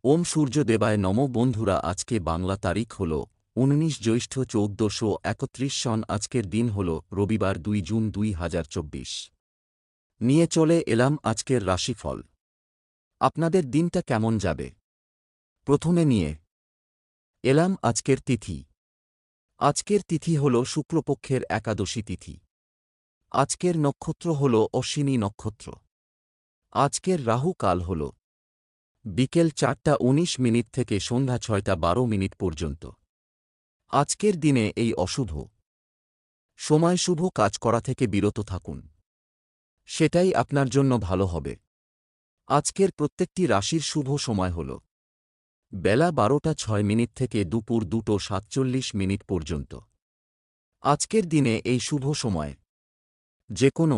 ওম সূর্যদেবায় নম। বন্ধুরা, আজকে বাংলা তারিখ হল ১৯ জ্যৈষ্ঠ ১৪৩১ সন। আজকের দিন হল রবিবার ২ জুন ২০২৪। নিয়ে চলে এলাম আজকের রাশিফল। আপনাদের দিনটা কেমন যাবে? প্রথমে নিয়ে এলাম আজকের তিথি। আজকের তিথি হল শুক্লপক্ষের একাদশী তিথি। আজকের নক্ষত্র হল অশ্বিনী নক্ষত্র। আজকের রাহু কাল হল বিকেল ৪টা ১৯ থেকে সন্ধ্যা ৬টা ১২ পর্যন্ত। আজকের দিনে এই অশুভ সময় শুভ কাজ করা থেকে বিরত থাকুন, সেটাই আপনার জন্য ভালো হবে। আজকের প্রত্যেকটি রাশির শুভ সময় হল বেলা ১২টা ৬ থেকে দুপুর ২টো ৪৭ পর্যন্ত। আজকের দিনে এই শুভ সময় যে কোনো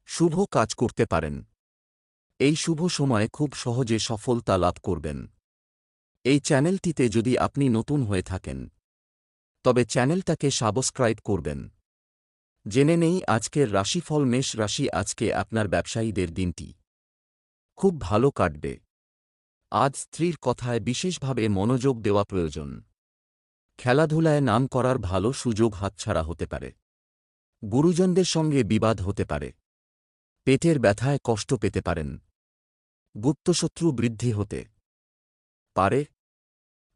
শুভ কাজ করতে পারেন। এই শুভ সময়ে খুব সহজে সফলতা লাভ করবেন। এই চ্যানেলটিতে যদি আপনি নতুন হয়ে থাকেন তবে চ্যানেলটাকে সাবস্ক্রাইব করবেন। জেনে নেই আজকের রাশিফল। মেষ রাশি, আজকে আপনার ব্যবসায়ীদের দিনটি খুব ভালো কাটবে। আজ স্ত্রীর কথায় বিশেষভাবে মনোযোগ দেওয়া প্রয়োজন। খেলাধুলায় নাম করার ভালো সুযোগ হাতছাড়া হতে পারে। গুরুজনদের সঙ্গে বিবাদ হতে পারে। পেটের ব্যথায় কষ্ট পেতে পারেন। গুপ্তশত্রু বৃদ্ধি হতে পারে।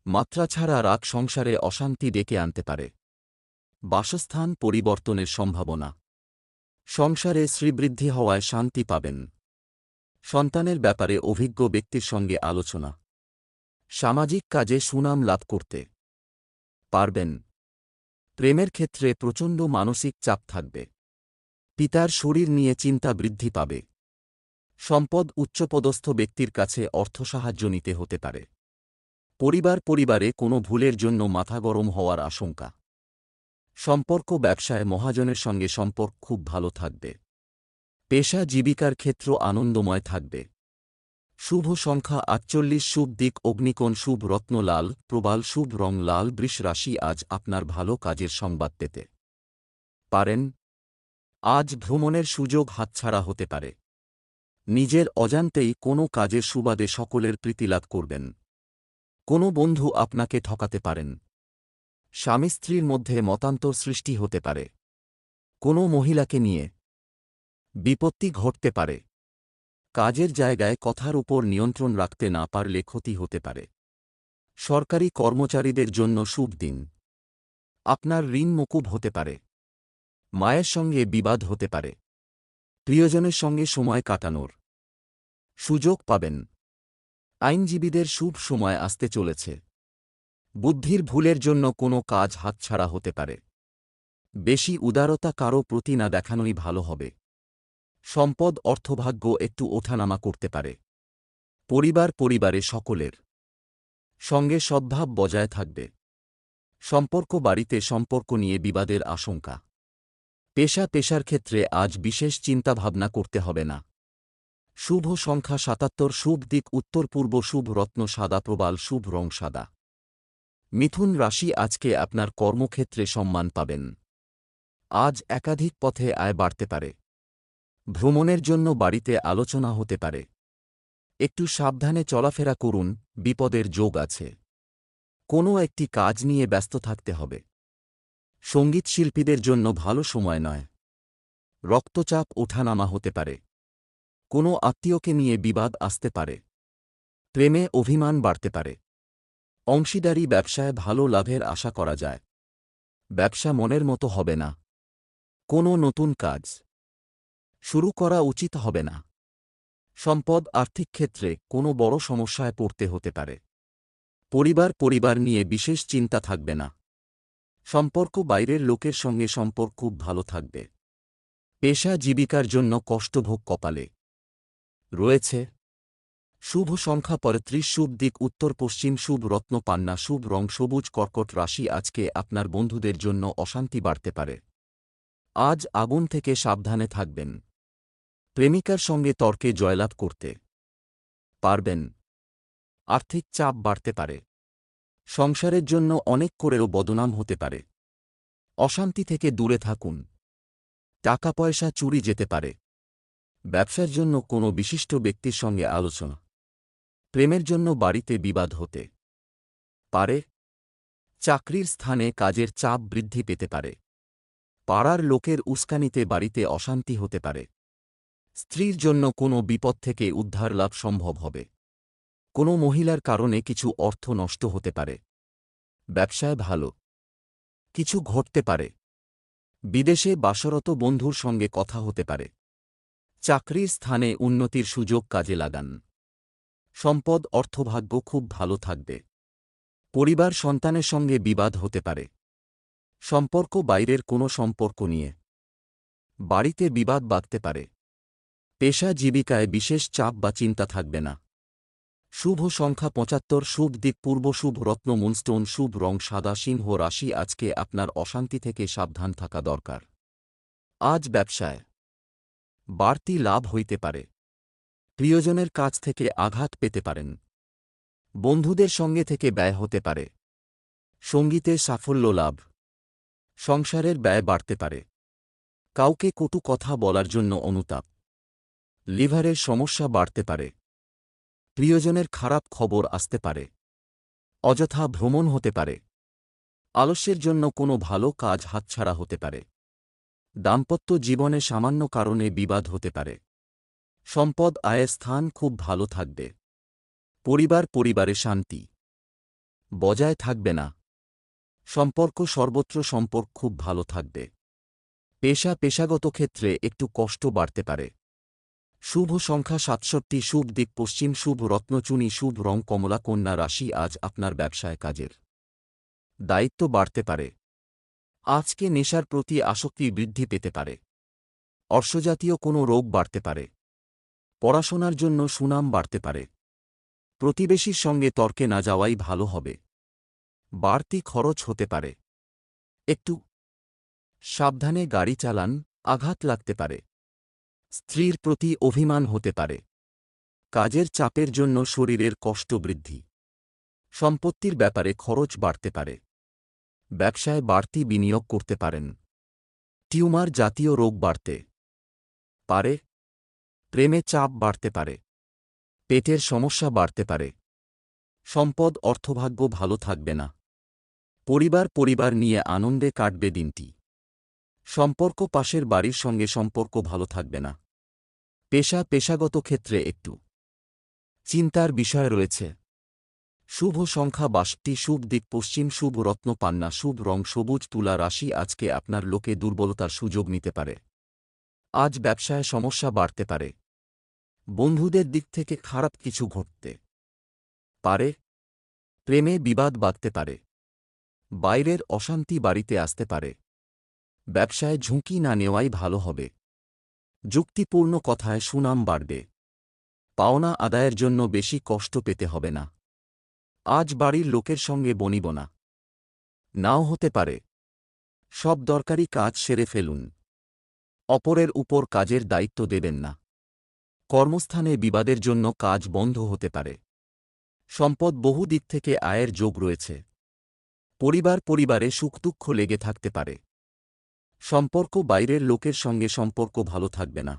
মাত্রা ছাড়া রাগ সংসারে অশান্তি ডেকে আনতে পারে। বাসস্থান পরিবর্তনের সম্ভাবনা। সংসারে শ্রীবৃদ্ধি হওয়ায় শান্তি পাবেন। সন্তানের ব্যাপারে অভিজ্ঞ ব্যক্তির সঙ্গে আলোচনা। সামাজিক কাজে সুনাম লাভ করতে পারবেন। প্রেমের ক্ষেত্রে প্রচণ্ড মানসিক চাপ থাকবে। পিতার শরীর নিয়ে চিন্তা বৃদ্ধি পাবে। সম্পদ উচ্চপদস্থ ব্যক্তির কাছে অর্থসাহায্য নিতে হতে পারে। পরিবারে কোনো ভুলের জন্য মাথা গরম হওয়ার আশঙ্কা। সম্পর্ক ব্যবসায় মহাজনের সঙ্গে সম্পর্ক খুব ভালো থাকবে। পেশা জীবিকার ক্ষেত্র আনন্দময় থাকবে। শুভ সংখ্যা ৪৮। শুভ দিক অগ্নিকোণ। শুভ রত্ন লাল। প্রবাল। শুভ রং লাল। বৃষ রাশি, আজ আপনার ভালো কাজের সংবাদ পেতে পারেন। আজ ভ্রমণের সুযোগ হাতছাড়া হতে পারে। নিজের অজান্তেই কোনো কাজের সুবাদে সকলের প্রীতিলাভ করবেন। কোনো বন্ধু আপনাকে ঠকাতে পারেন। স্বামী স্ত্রীর মধ্যে মতান্তর সৃষ্টি হতে পারে। কোনো মহিলাকে নিয়ে বিপত্তি ঘটতে পারে। কাজের জায়গায় কথার উপর নিয়ন্ত্রণ রাখতে না পারলে ক্ষতি হতে পারে। সরকারি কর্মচারীদের জন্য শুভ দিন। আপনার ঋণ মকুব হতে পারে। মায়ের সঙ্গে বিবাদ হতে পারে। প্রিয়জনের সঙ্গে সময় কাটানোর সুযোগ পাবেন। আইনজীবীদের শুভ সময় আসতে চলেছে। বুদ্ধির ভুলের জন্য কোনো কাজ হাতছাড়া হতে পারে। বেশি উদারতা কারও প্রতি না দেখানোই ভালো হবে। সম্পদ অর্থভাগ্য একটু ওঠানামা করতে পারে। পরিবারে সকলের সঙ্গে সদ্ভাব বজায় থাকবে। বাড়িতে সম্পর্ক নিয়ে বিবাদের আশঙ্কা। পেশার ক্ষেত্রে আজ বিশেষ চিন্তাভাবনা করতে হবে না। শুভ সংখ্যা ৭৭। শুভ দিক উত্তর পূর্ব। শুভ রত্ন সাদা। প্রবাল। শুভ রং সাদা। মিথুন রাশি, আজকে আপনার কর্মক্ষেত্রে সম্মান পাবেন। আজ একাধিক পথে আয় বাড়তে পারে। ভ্রমণের জন্য বাড়িতে আলোচনা হতে পারে। একটু সাবধানে চলাফেরা করুন, বিপদের যোগ আছে। কোনো একটি কাজ নিয়ে ব্যস্ত থাকতে হবে। সঙ্গীত শিল্পীদের জন্য ভালো সময় নয়। রক্তচাপ ওঠানামা হতে পারে। কোনো আত্মীয়কে নিয়ে বিবাদ আসতে পারে। প্রেমে অভিমান বাড়তে পারে। অংশীদারি ব্যবসায় ভালো লাভের আশা করা যায়। ব্যবসা মনের মতো হবে না। কোনো নতুন কাজ শুরু করা উচিত হবে না। সম্পদ আর্থিক ক্ষেত্রে কোনো বড় সমস্যায় পড়তে হতে পারে। পরিবার নিয়ে বিশেষ চিন্তা থাকবে না। সম্পর্ক বাইরের লোকের সঙ্গে সম্পর্ক খুব ভালো থাকবে। পেশা জীবিকার জন্য কষ্টভোগ কপালে রয়েছে। শুভ সংখ্যা ৩৫। শুভ দিক উত্তর পশ্চিম। শুভ রত্ন পান্না। শুভ রং সবুজ। কর্কট রাশি, আজকে আপনার বন্ধুদের জন্য অশান্তি বাড়তে পারে। আজ আগুন থেকে সাবধানে থাকবেন। প্রেমিকার সঙ্গে তর্কে জয়লাভ করতে পারবেন। আর্থিক চাপ বাড়তে পারে। সংসারের জন্য অনেক করেও বদনাম হতে পারে। অশান্তি থেকে দূরে থাকুন। টাকা পয়সা চুরি যেতে পারে। ব্যবসার জন্য কোনো বিশিষ্ট ব্যক্তির সঙ্গে আলোচনা। প্রেমের জন্য বাড়িতে বিবাদ হতে পারে। চাকরির স্থানে কাজের চাপ বৃদ্ধি পেতে পারে। পাড়ার লোকের উস্কানিতে বাড়িতে অশান্তি হতে পারে। স্ত্রীর জন্য কোনো বিপদ থেকে উদ্ধার লাভ সম্ভব হবে। কোনো মহিলার কারণে কিছু অর্থ নষ্ট হতে পারে। ব্যবসায় ভালো কিছু ঘটতে পারে। বিদেশে বাসরত বন্ধুর সঙ্গে কথা হতে পারে। চাকরির স্থানে উন্নতির সুযোগ কাজে লাগান। সম্পদ অর্থভাগ্য খুব ভালো থাকবে। পরিবার সন্তানের সঙ্গে বিবাদ হতে পারে। সম্পর্ক বাইরের কোনো সম্পর্ক নিয়ে বাড়িতে বিবাদ বাঁধতে পারে। পেশা জীবিকায় বিশেষ চাপ বা চিন্তা থাকবে না। শুভ সংখ্যা ৭৫, শুভ দিক পূর্ব, শুভ রত্ন মুনস্টোন, শুভ রং সাদা। সিংহ রাশি, আজকে আপনার অশান্তি থেকে সাবধান থাকা দরকার। আজ ব্যবসায় বাড়তি লাভ হইতে পারে। প্রিয়জনের কাছ থেকে আঘাত পেতে পারেন। বন্ধুদের সঙ্গে থেকে ব্যয় হতে পারে। সঙ্গীতে সাফল্য লাভ। সংসারের ব্যয় বাড়তে পারে। কাউকে কটু কথা বলার জন্য অনুতাপ। লিভারের সমস্যা বাড়তে পারে। প্রিয়জনের খারাপ খবর আসতে পারে। অযথা ভ্রমণ হতে পারে। আলস্যের জন্য কোনো ভালো কাজ হাতছাড়া হতে পারে। দাম্পত্য জীবনে সামান্য কারণে বিবাদ হতে পারে। সম্পদ আয়ের স্থান খুব ভালো থাকবে। পরিবারে শান্তি বজায় থাকবে না। সম্পর্ক সর্বত্র সম্পর্ক খুব ভালো থাকবে। পেশাগত ক্ষেত্রে একটু কষ্ট বাড়তে পারে। শুভ সংখ্যা ৬৭, শুভ দিক পশ্চিম, শুভ রত্নচুনি, শুভ রং কমলা। কন্যা রাশি, আজ আপনার ব্যবসায় কাজের দায়িত্ব বাড়তে পারে। আজকে নেশার প্রতি আসক্তি বৃদ্ধি পেতে পারে। অর্শজাতীয় কোনো রোগ বাড়তে পারে। পড়াশোনার জন্য সুনাম বাড়তে পারে। প্রতিবেশীর সঙ্গে তর্কে না যাওয়াই ভালো হবে। বাড়তি খরচ হতে পারে। একটু সাবধানে গাড়ি চালান, আঘাত লাগতে পারে। স্ত্রীর প্রতি অভিমান হতে পারে। কাজের চাপের জন্য শরীরের কষ্ট বৃদ্ধি। সম্পত্তির ব্যাপারে খরচ বাড়তে পারে। ব্যবসায় বাড়তি বিনিয়োগ করতে পারেন। টিউমার জাতীয় রোগ বাড়তে পারে। প্রেমে চাপ বাড়তে পারে। পেটের সমস্যা বাড়তে পারে। সম্পদ অর্থভাগ্য ভালো থাকবে না। পরিবার নিয়ে আনন্দে কাটবে দিনটি। সম্পর্ক পাশের বাড়ির সঙ্গে সম্পর্ক ভালো থাকবে না। পেশাগত ক্ষেত্রে একটু চিন্তার বিষয় রয়েছে। শুভ সংখ্যা ৬২, শুভ দিক পশ্চিম, শুভ রত্ন পান্না, শুভ রং সবুজ। তুলা রাশি, আজকে আপনার লোকে দুর্বলতার সুযোগ নিতে পারে। আজ ব্যবসায় সমস্যা বাড়তে পারে। বন্ধুদের দিক থেকে খারাপ কিছু ঘটতে পারে। প্রেমে বিবাদ বাঁধতে পারে। বাইরের অশান্তি বাড়িতে আসতে পারে। ব্যবসায় ঝুঁকি না নেওয়াই ভালো হবে। যুক্তিপূর্ণ কথায় সুনাম বাড়বে। পাওনা আদায়ের জন্য বেশি কষ্ট পেতে হবে না। আজ বাড়ির লোকের সঙ্গে বনিবনা নাও হতে পারে। সব দরকারি কাজ সেরে ফেলুন। অপরের উপর কাজের দায়িত্ব দেবেন না। কর্মস্থানে বিবাদের জন্য কাজ বন্ধ হতে পারে। সম্পদ বহু দিক থেকে আয়ের যোগ রয়েছে। পরিবারে সুখ দুঃখ লেগে থাকতে পারে। সম্পর্ক বাইরের লোকের সঙ্গে সম্পর্ক ভালো থাকবে না।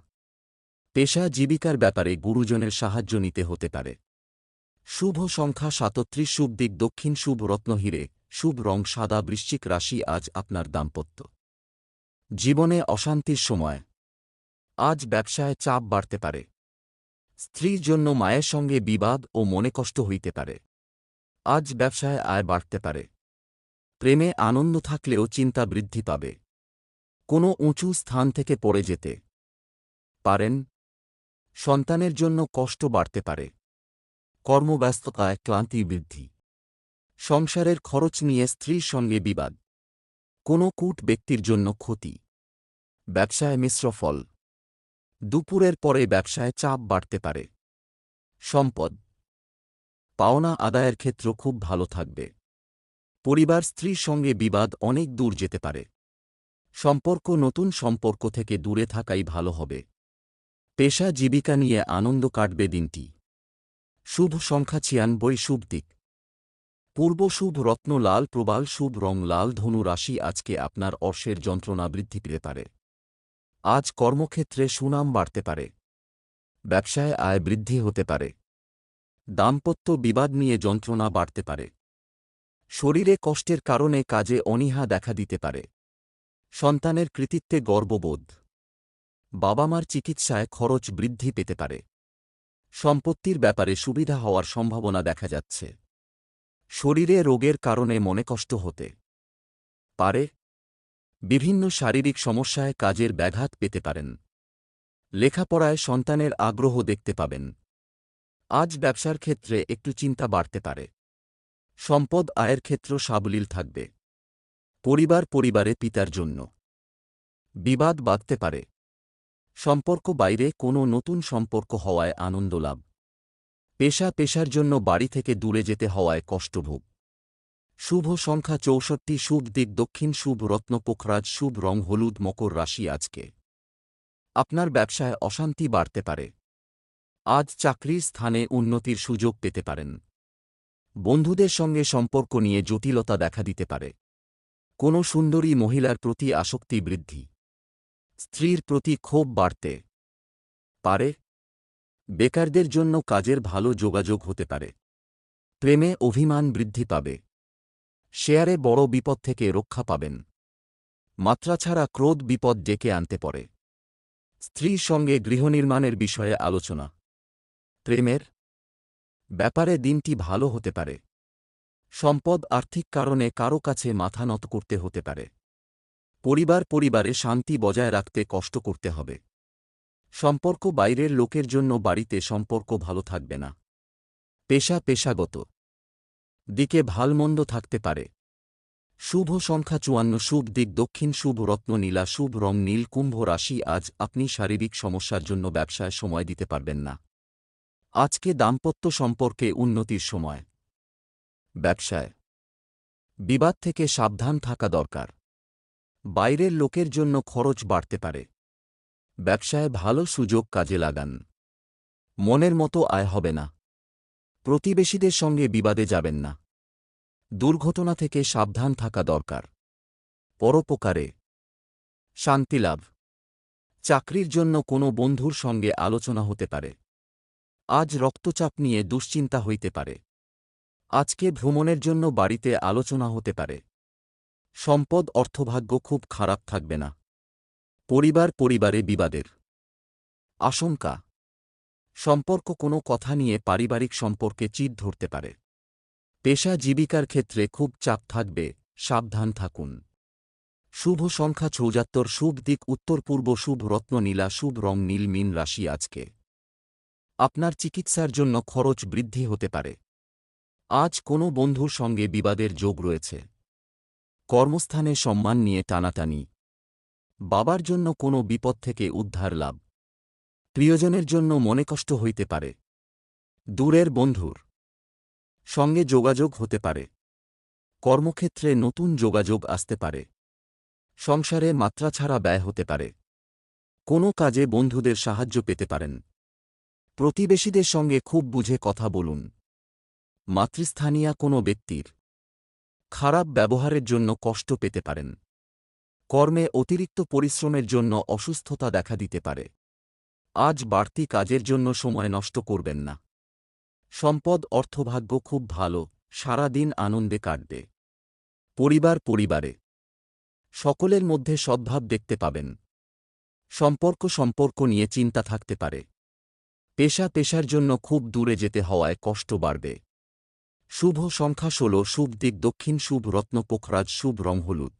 পেশা জীবিকার ব্যাপারে গুরুজনের সাহায্য নিতে হতে পারে। শুভ সংখ্যা ৩৭, শুভ দিক দক্ষিণ, শুভ রত্ন হিরে, শুভ রং সাদা। বৃশ্চিক রাশি, আজ আপনার দাম্পত্য জীবনে অশান্তির সময়। আজ ব্যবসায় চাপ বাড়তে পারে। স্ত্রীর জন্য মায়ের সঙ্গে বিবাদ ও মনে কষ্ট হইতে পারে। আজ ব্যবসায় আয় বাড়তে পারে। প্রেমে আনন্দ থাকলেও চিন্তা বৃদ্ধি পাবে। কোনো উঁচু স্থান থেকে পড়ে যেতে পারেন। সন্তানের জন্য কষ্ট বাড়তে পারে। কর্মব্যস্ততায় ক্লান্তি বৃদ্ধি। সংসারের খরচ নিয়ে স্ত্রীর সঙ্গে বিবাদ। কোনো কূট ব্যক্তির জন্য ক্ষতি। ব্যবসায় মিশ্র ফল। দুপুরের পরে ব্যবসায় চাপ বাড়তে পারে। সম্পদ পাওনা আদায়ের ক্ষেত্র খুব ভালো থাকবে। স্ত্রীর সঙ্গে বিবাদ অনেক দূর যেতে পারে। নতুন সম্পর্ক থেকে দূরে থাকাই ভালো হবে। পেশা জীবিকা নিয়ে আনন্দ কাটবে দিনটি। শুভ সংখ্যা ৯৬, শুভ দিক পূর্ব, শুভ রত্ন লাল প্রবাল, শুভ রং লাল। ধনু রাশি, আজকে আপনার অর্শের যন্ত্রণা বৃদ্ধি পেতে পারে। আজ কর্মক্ষেত্রে সুনাম বাড়তে পারে। ব্যবসায় আয় বৃদ্ধি হতে পারে। দাম্পত্য বিবাদ নিয়ে যন্ত্রণা বাড়তে পারে। শরীরে কষ্টের কারণে কাজে অনীহা দেখা দিতে পারে। সন্তানের কৃতিত্বে গর্ববোধ। বাবা মার চিকিৎসায় খরচ বৃদ্ধি পেতে পারে। সম্পত্তির ব্যাপারে সুবিধা হওয়ার সম্ভাবনা দেখা যাচ্ছে। শরীরে রোগের কারণে মনে কষ্ট হতে পারে। বিভিন্ন শারীরিক সমস্যায় কাজের ব্যাঘাত পেতে পারেন। লেখাপড়ায় সন্তানের আগ্রহ দেখতে পাবেন। আজ ব্যবসার ক্ষেত্রে একটু চিন্তা বাড়তে পারে। সম্পদ আয়ের ক্ষেত্র সাবলীল থাকবে। পরিবারে পিতার জন্য বিবাদ বাধতে পারে। সম্পর্ক বাইরে কোনো নতুন সম্পর্ক হওয়ায় আনন্দ লাভ। পেশার জন্য বাড়ি থেকে দূরে যেতে হওয়ায় কষ্টভোগ। শুভ সংখ্যা ৬৪, শুভ দিক দক্ষিণ, শুভ রত্ন পোখরাজ, শুভ রং হলুদ। মকর রাশি আজকে আপনার ব্যবসায় অশান্তি বাড়তে পারে। আজ চাকরির স্থানে উন্নতির সুযোগ পেতে পারেন। বন্ধুদের সঙ্গে সম্পর্ক নিয়ে জটিলতা দেখা দিতে পারে। কোনো সুন্দরী মহিলার প্রতি আসক্তি বৃদ্ধি। স্ত্রীর প্রতি ক্ষোভ বাড়তে পারে। বেকারদের জন্য কাজের ভালো যোগাযোগ হতে পারে। প্রেমে অভিমান বৃদ্ধি পাবে। শেয়ারে বড় বিপদ থেকে রক্ষা পাবেন। মাত্রা ছাড়া ক্রোধ বিপদ ডেকে আনতে পারে। স্ত্রীর সঙ্গে গৃহনির্মাণের বিষয়ে আলোচনা। প্রেমের ব্যাপারে দিনটি ভালো হতে পারে। সম্পদ আর্থিক কারণে কারো কাছে মাথা নত করতে হতে পারে। পরিবারে শান্তি বজায় রাখতে কষ্ট করতে হবে। সম্পর্ক বাইরের লোকের জন্য বাড়িতে সম্পর্ক ভালো থাকবে না। পেশাগত দিকে ভালমন্দ থাকতে পারে। শুভ সংখ্যা ৫৪, শুভ দিক দক্ষিণ, শুভ রত্ন নীলা, শুভ রং নীল। কুম্ভ রাশি আজ আপনি শারীরিক সমস্যার জন্য ব্যবসায় সময় দিতে পারবেন না। আজকে দাম্পত্য সম্পর্কে উন্নতির সময়। ব্যবসায় বিবাদ থেকে সাবধান থাকা দরকার। বাইরের লোকের জন্য খরচ বাড়তে পারে। ব্যবসায় ভালো সুযোগ কাজে লাগান। মনের মতো আয় হবে না। প্রতিবেশীদের সঙ্গে বিবাদে যাবেন না। দুর্ঘটনা থেকে সাবধান থাকা দরকার। পরোপকারে শান্তিলাভ। চাকরির জন্য কোনো বন্ধুর সঙ্গে আলোচনা হতে পারে। আজ রক্তচাপ নিয়ে দুশ্চিন্তা হইতে পারে। আজকে ভ্রমণের জন্য বাড়িতে আলোচনা হতে পারে। সম্পদ অর্থভাগ্য খুব খারাপ থাকবে না। পরিবারে বিবাদের আশঙ্কা। সম্পর্ক কোনো কথা নিয়ে পারিবারিক সম্পর্কে চিড় ধরতে পারে। পেশা জীবিকার ক্ষেত্রে খুব চাপ থাকবে, সাবধান থাকুন। শুভ সংখ্যা ৭৪, শুভ দিক উত্তর পূর্ব, শুভ রত্ন নীলা, শুভ রং নীল। মীন রাশি আজকে আপনার চিকিৎসার জন্য খরচ বৃদ্ধি হতে পারে। আজ কোনো বন্ধুর সঙ্গে বিবাদের যোগ রয়েছে। কর্মস্থানে সম্মান নিয়ে টানাটানি। বাবার জন্য কোনো বিপদ থেকে উদ্ধার লাভ। প্রিয়জনের জন্য মনে কষ্ট হইতে পারে। দূরের বন্ধুর সঙ্গে যোগাযোগ হতে পারে। কর্মক্ষেত্রে নতুন যোগাযোগ আসতে পারে। সংসারে মাত্রা ছাড়া ব্যয় হতে পারে। কোনো কাজে বন্ধুদের সাহায্য পেতে পারেন। প্রতিবেশীদের সঙ্গে খুব বুঝে কথা বলুন। মাতৃস্থানীয় কোনো ব্যক্তির খারাপ ব্যবহারের জন্য কষ্ট পেতে পারেন। কর্মে অতিরিক্ত পরিশ্রমের জন্য অসুস্থতা দেখা দিতে পারে। আজ বাড়তি কাজের জন্য সময় নষ্ট করবেন না। সম্পদ অর্থভাগ্য খুব ভালো, সারা দিন আনন্দে কাটবে। পরিবারে সকলের মধ্যে সদ্ভাব দেখতে পাবেন। সম্পর্ক নিয়ে চিন্তা থাকতে পারে। পেশার জন্য খুব দূরে যেতে হওয়ায় কষ্ট বাড়বে। শুভ সংখ্যা ১৬, শুভ দিক দক্ষিণ, শুভ রত্ন পোখরাজ, শুভ রং হলুদ।